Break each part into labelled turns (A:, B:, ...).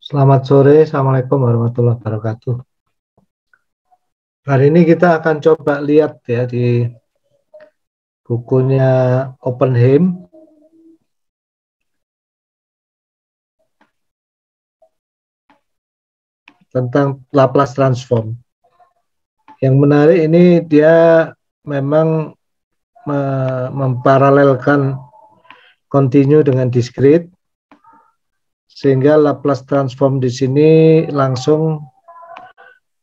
A: Selamat sore, Assalamualaikum warahmatullahi wabarakatuh. Hari ini kita akan coba lihat ya di bukunya Oppenheim tentang Laplace transform. Yang menarik ini dia memang memparalelkan continue dengan discrete, sehingga Laplace transform di sini langsung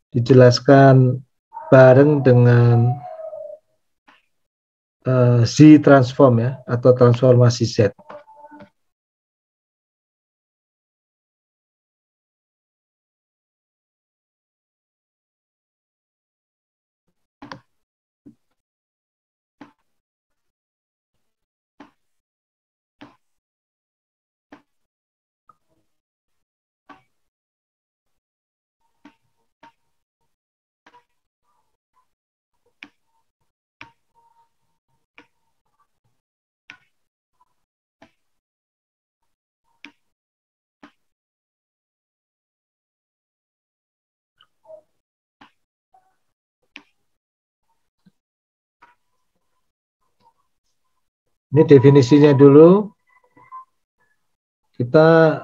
A: dijelaskan bareng dengan Z transform ya, atau transformasi Z. Ini definisinya dulu. Kita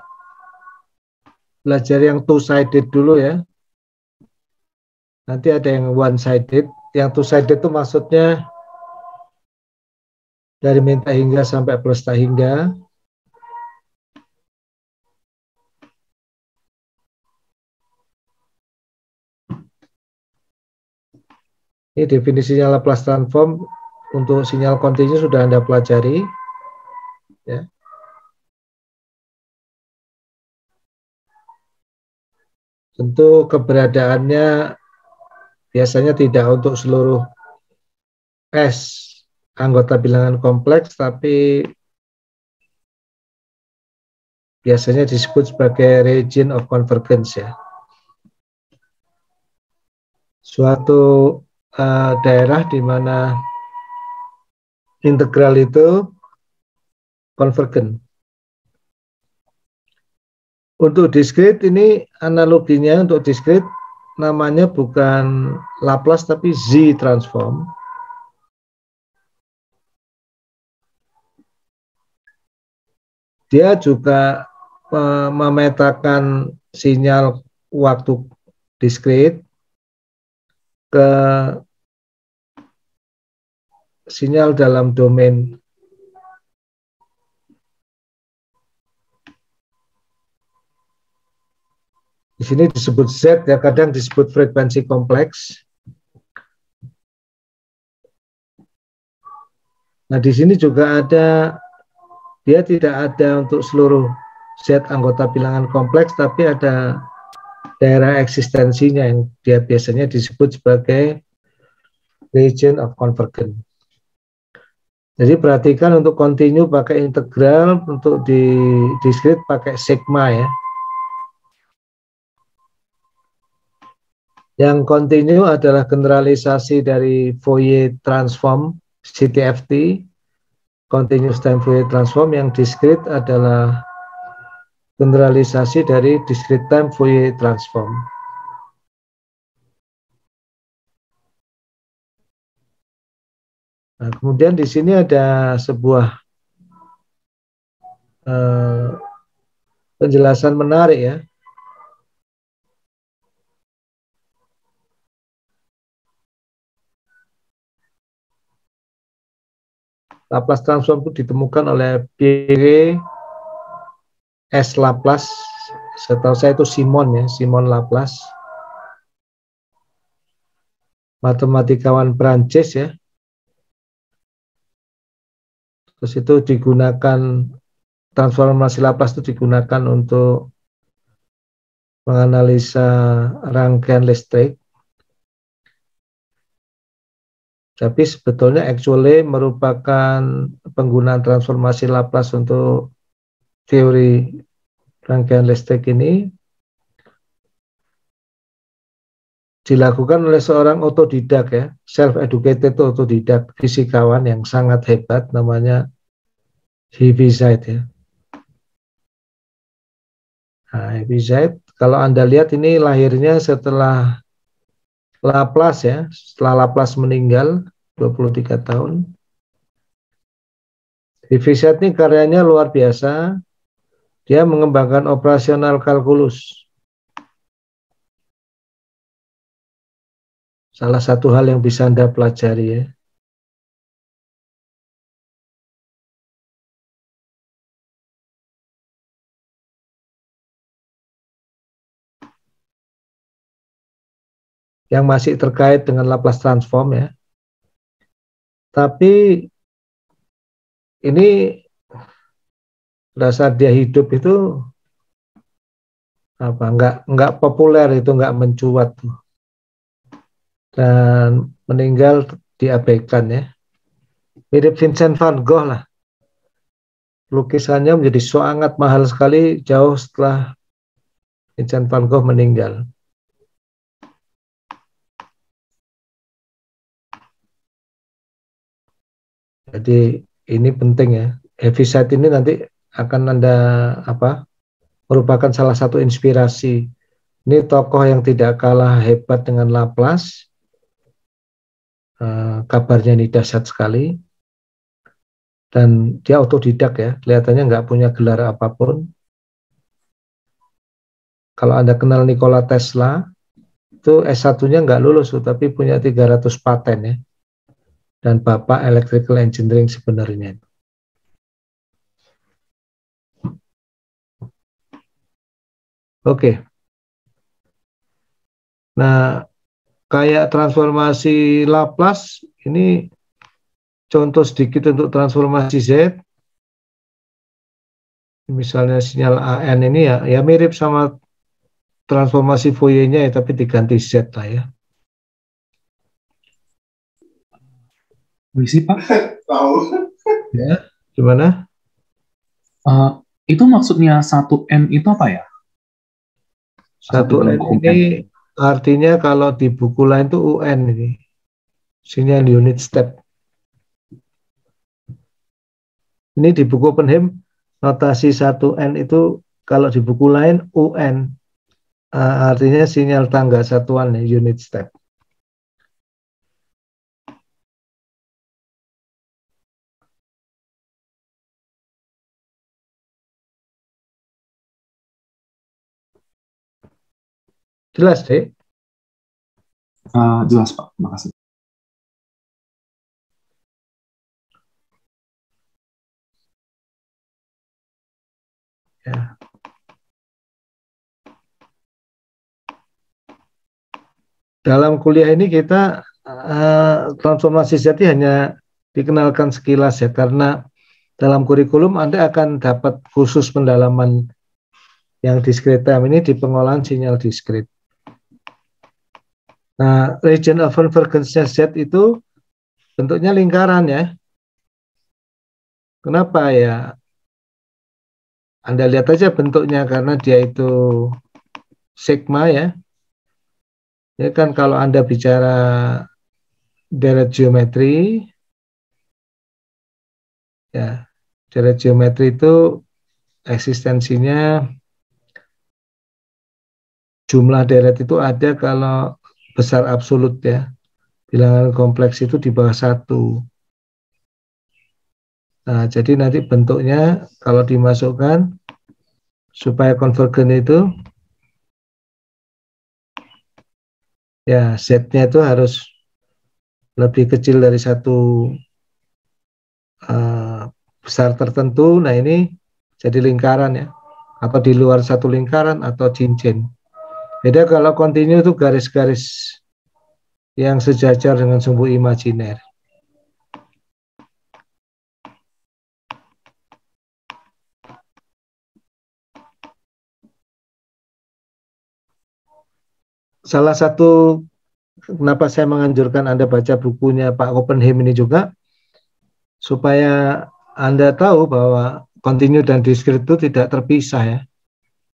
A: belajar yang two-sided dulu ya. Nanti ada yang one-sided. Yang two-sided itu maksudnya dari min tak hingga sampai plus tak hingga. Ini definisinya Laplace transform untuk sinyal kontinu sudah Anda pelajari. Ya. Tentu keberadaannya biasanya tidak untuk seluruh S anggota bilangan kompleks, tapi biasanya disebut sebagai region of convergence ya. Suatu daerah di mana integral itu konvergen. Untuk discrete ini analoginya untuk discrete namanya bukan Laplace tapi Z transform. Dia juga memetakan sinyal waktu discrete ke sinyal dalam domain di sini disebut Z ya, kadang disebut frekuensi kompleks. Nah, di sini juga ada, dia tidak ada untuk seluruh Z anggota bilangan kompleks, tapi ada daerah eksistensinya yang dia biasanya disebut sebagai region of convergence. Jadi perhatikan untuk continue pakai integral, untuk di discrete pakai sigma ya. Yang continue adalah generalisasi dari Fourier transform CTFT, continuous time Fourier transform. Yang discrete adalah generalisasi dari discrete time Fourier transform. Nah, kemudian di sini ada sebuah penjelasan menarik ya. Laplace transform itu ditemukan oleh Pierre S. Laplace. Setahu saya itu Simon ya, Simon Laplace. Matematikawan Prancis ya. Terus itu digunakan, transformasi Laplace itu digunakan untuk menganalisa rangkaian listrik. Tapi sebetulnya actually merupakan penggunaan transformasi Laplace untuk teori rangkaian listrik ini dilakukan oleh seorang otodidak ya, self-educated otodidak, fisikawan yang sangat hebat, namanya Heaviside ya. Nah, Heaviside, kalau Anda lihat ini lahirnya setelah Laplace ya, setelah Laplace meninggal 23 tahun. Heaviside ini karyanya luar biasa, dia mengembangkan operasional kalkulus. Salah satu hal yang bisa Anda pelajari ya. Yang masih terkait dengan Laplace transform ya. Tapi ini pada saat dia hidup itu apa nggak populer, itu nggak mencuat tuh, dan meninggal diabaikan ya. Mirip Vincent van Gogh lah, lukisannya menjadi sangat mahal sekali jauh setelah Vincent van Gogh meninggal. Jadi ini penting ya. Heaviside ini nanti akan Anda merupakan salah satu inspirasi. Ini tokoh yang tidak kalah hebat dengan Laplace. Kabarnya ini dahsyat sekali. Dan dia otodidak ya, kelihatannya nggak punya gelar apapun. Kalau Anda kenal Nikola Tesla, itu S1-nya nggak lulus, tapi punya 300 paten ya. Dan bapak electrical engineering sebenarnya. Oke. Nah, kayak transformasi Laplace, ini contoh sedikit untuk transformasi Z. Misalnya sinyal AN ini ya mirip sama transformasi Fourier-nya ya, tapi diganti Z lah ya.
B: Visi Pak.
A: Tahu. Ya, gimana?
B: Itu maksudnya 1N itu apa ya?
A: 1N ini artinya kalau di buku lain itu UN ini. Sinyal unit step. Ini di buku Oppenheim notasi 1N itu kalau di buku lain UN. Artinya sinyal tangga satuan ya, unit step. Jelas deh?
B: Jelas Pak, makasih.
A: Ya. Dalam kuliah ini kita transformasi zati hanya dikenalkan sekilas ya, karena dalam kurikulum Anda akan dapat khusus pendalaman yang discrete time ini di pengolahan sinyal diskrit. Nah, region of convergence Z itu bentuknya lingkaran ya. Kenapa ya? Anda lihat aja bentuknya, karena dia itu sigma ya. Ini kan kalau Anda bicara deret geometri, ya deret geometri itu eksistensinya jumlah deret itu ada kalau besar absolut ya. Bilangan kompleks itu di bawah 1. Nah, jadi nanti bentuknya kalau dimasukkan supaya konvergen itu ya Z-nya itu harus lebih kecil dari satu besar tertentu. Nah, ini jadi lingkaran ya, atau di luar satu lingkaran atau cincin. Beda kalau kontinu itu garis-garis yang sejajar dengan sumbu imajiner. Salah satu kenapa saya menganjurkan Anda baca bukunya Pak Oppenheim ini juga, supaya Anda tahu bahwa kontinu dan diskrit itu tidak terpisah ya.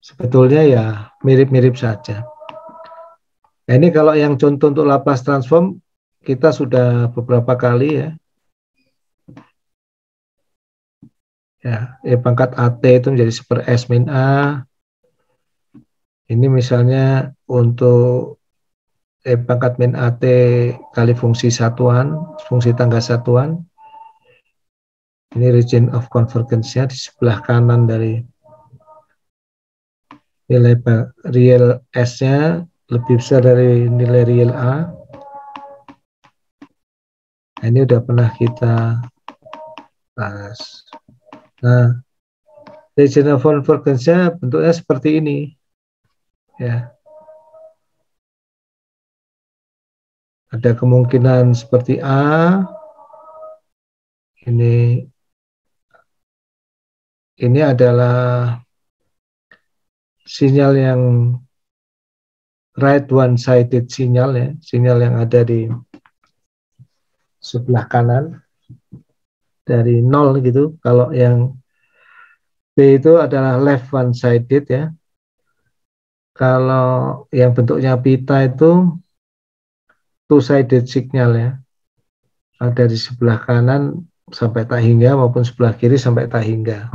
A: Sebetulnya ya mirip-mirip saja. Nah, ini kalau yang contoh untuk Laplace transform, kita sudah beberapa kali ya. Ya, E pangkat AT itu menjadi 1/S min A. Ini misalnya untuk pangkat min AT kali fungsi satuan, fungsi tangga satuan. Ini region of convergence-nya di sebelah kanan dari nilai real S-nya lebih besar dari nilai real A. Nah, ini udah pernah kita bahas. Nah, region of convergence-nya bentuknya seperti ini. Ya. Ada kemungkinan seperti A. Ini adalah sinyal yang right one-sided sinyal ya, sinyal yang ada di sebelah kanan dari 0 gitu. Kalau yang B itu adalah left one-sided ya. Kalau yang bentuknya pita itu two-sided signal ya. Ada di sebelah kanan sampai tak hingga maupun sebelah kiri sampai tak hingga.